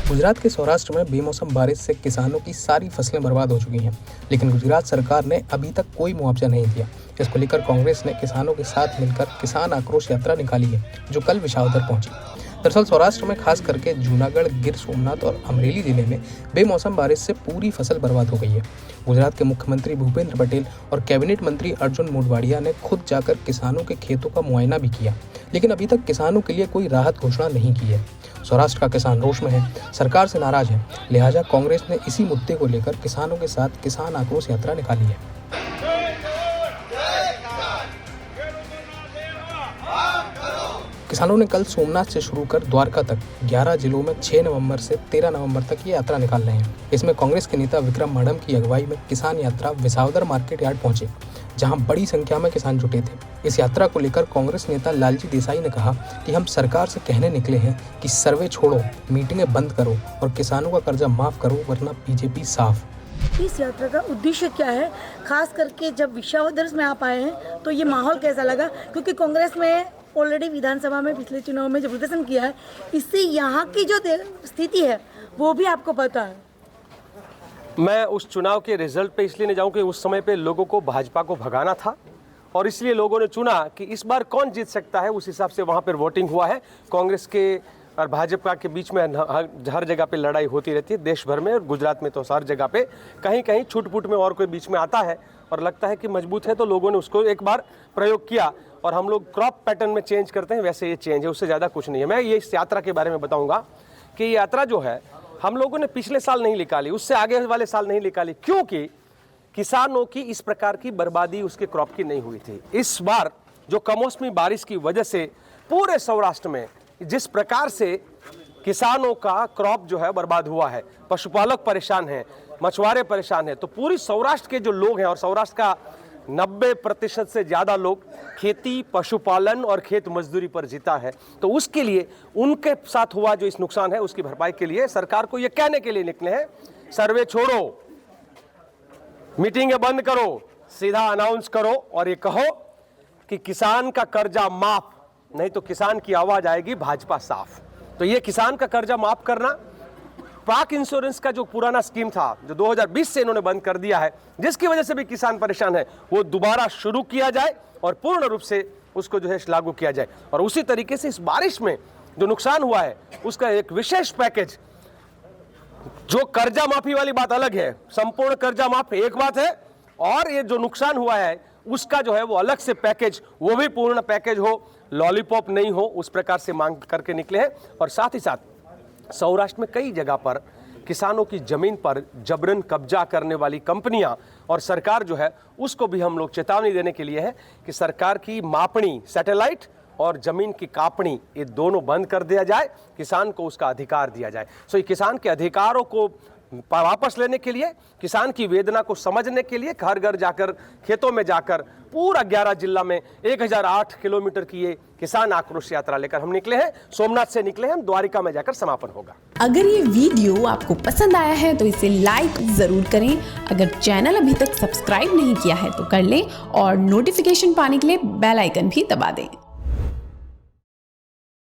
गुजरात के सौराष्ट्र में बेमौसम बारिश से किसानों की सारी फसलें बर्बाद हो चुकी हैं, लेकिन गुजरात सरकार ने अभी तक कोई मुआवजा नहीं दिया। इसको लेकर कांग्रेस ने किसानों के साथ मिलकर किसान आक्रोश यात्रा निकाली है, जो कल विसावदर पहुंची। दरअसल सौराष्ट्र में खास करके जूनागढ़, गिर सोमनाथ और अमरेली जिले में बेमौसम बारिश से पूरी फसल बर्बाद हो गई है। गुजरात के मुख्यमंत्री भूपेंद्र पटेल और कैबिनेट मंत्री अर्जुन मोढवाडिया ने खुद जाकर किसानों के खेतों का मुआयना भी किया, लेकिन अभी तक किसानों के लिए कोई राहत घोषणा नहीं की है। सौराष्ट्र का किसान रोष में है, सरकार से नाराज है, लिहाजा कांग्रेस ने इसी मुद्दे को लेकर किसानों के साथ किसान आक्रोश यात्रा निकाली है। किसानों ने कल सोमनाथ से शुरू कर द्वारका तक 11 जिलों में 6 नवंबर से 13 नवंबर तक ये यात्रा निकाल रहे हैं। इसमें कांग्रेस के नेता विक्रम माडम की अगुवाई में किसान यात्रा विसावदर मार्केट यार्ड पहुंचे, जहां बड़ी संख्या में किसान जुटे थे। इस यात्रा को लेकर कांग्रेस नेता लालजी देसाई ने कहा कि हम सरकार से कहने निकले हैं कि सर्वे छोड़ो, मीटिंगें बंद करो और किसानों का कर्जा माफ करो, वरना बीजेपी साफ। इस यात्रा का उद्देश्य क्या है, खास करके जब विसावदर में आप आए हैं तो ये माहौल कैसा लगा? क्योंकि कांग्रेस में ऑलरेडी विधानसभा में पिछले चुनाव में जो प्रदर्शन किया है, इससे यहाँ की जो स्थिति है वो भी आपको पता है। मैं उस चुनाव के रिजल्ट पे इसलिए नहीं जाऊँ कि उस समय पे लोगों को भाजपा को भगाना था और इसलिए लोगों ने चुना कि इस बार कौन जीत सकता है, उस हिसाब से वहाँ पर वोटिंग हुआ है। कांग्रेस के और भाजपा के बीच में हर जगह पे लड़ाई होती रहती है, देश भर में और गुजरात में तो हर जगह पे कहीं कहीं छूट-फूट में और कोई बीच में आता है और लगता है कि मजबूत है, तो लोगों ने उसको एक बार प्रयोग किया और हम लोग क्रॉप पैटर्न में चेंज करते हैं, वैसे ये चेंज है, उससे ज़्यादा कुछ नहीं है। मैं ये इस यात्रा के बारे में बताऊँगा कि ये यात्रा जो है हम लोगों ने पिछले साल नहीं निकाली, उससे आगे वाले साल नहीं निकाली, क्योंकि किसानों की इस प्रकार की बर्बादी उसके क्रॉप की नहीं हुई थी। इस बार जो कमौसमी बारिश की वजह से पूरे सौराष्ट्र में जिस प्रकार से किसानों का क्रॉप जो है बर्बाद हुआ है, पशुपालक परेशान हैं, मछुआरे परेशान हैं, तो पूरी सौराष्ट्र के जो लोग हैं और सौराष्ट्र का 90% से ज़्यादा लोग खेती, पशुपालन और खेत मजदूरी पर जीता है, तो उसके लिए उनके साथ हुआ जो इस नुकसान है उसकी भरपाई के लिए सरकार को ये कहने के लिए निकले हैं, सर्वे छोड़ो, मीटिंगें बंद करो, सीधा अनाउंस करो और ये कहो कि किसान का कर्जा माफ, नहीं तो किसान की आवाज आएगी भाजपा साफ। तो ये किसान का कर्जा माफ करना, पाक इंश्योरेंस का जो पुराना स्कीम था जो 2020 से इन्होंने बंद कर दिया है, जिसकी वजह से भी किसान परेशान है, वो दोबारा शुरू किया जाए और पूर्ण रूप से उसको जो है लागू किया जाए। और उसी तरीके से इस बारिश में जो नुकसान हुआ है उसका एक विशेष पैकेज, जो कर्जा माफी वाली बात अलग है, संपूर्ण कर्जा माफ एक बात है, और ये जो नुकसान हुआ है उसका जो है वो अलग से पैकेज, वो भी पूर्ण पैकेज हो, लॉलीपॉप नहीं हो, उस प्रकार से मांग करके निकले हैं। और साथ ही साथ सौराष्ट्र में कई जगह पर किसानों की जमीन पर जबरन कब्जा करने वाली कंपनियां और सरकार जो है उसको भी हम लोग चेतावनी देने के लिए है कि सरकार की मापनी, सैटेलाइट और जमीन की कापनी, ये दोनों बंद कर दिया जाए, किसान को उसका अधिकार दिया जाए। सो ये किसान के अधिकारों को वापस लेने के लिए, किसान की वेदना को समझने के लिए घर घर जाकर, खेतों में जाकर पूरा 11 जिला में 1008 किलोमीटर की ये किसान आक्रोश यात्रा लेकर हम निकले हैं। सोमनाथ से निकले हैं, द्वारिका में जाकर समापन होगा। अगर ये वीडियो आपको पसंद आया है तो इसे लाइक जरूर करें। अगर चैनल अभी तक सब्सक्राइब नहीं किया है तो कर लें और नोटिफिकेशन पाने के लिए बेल आइकन भी दबा दें।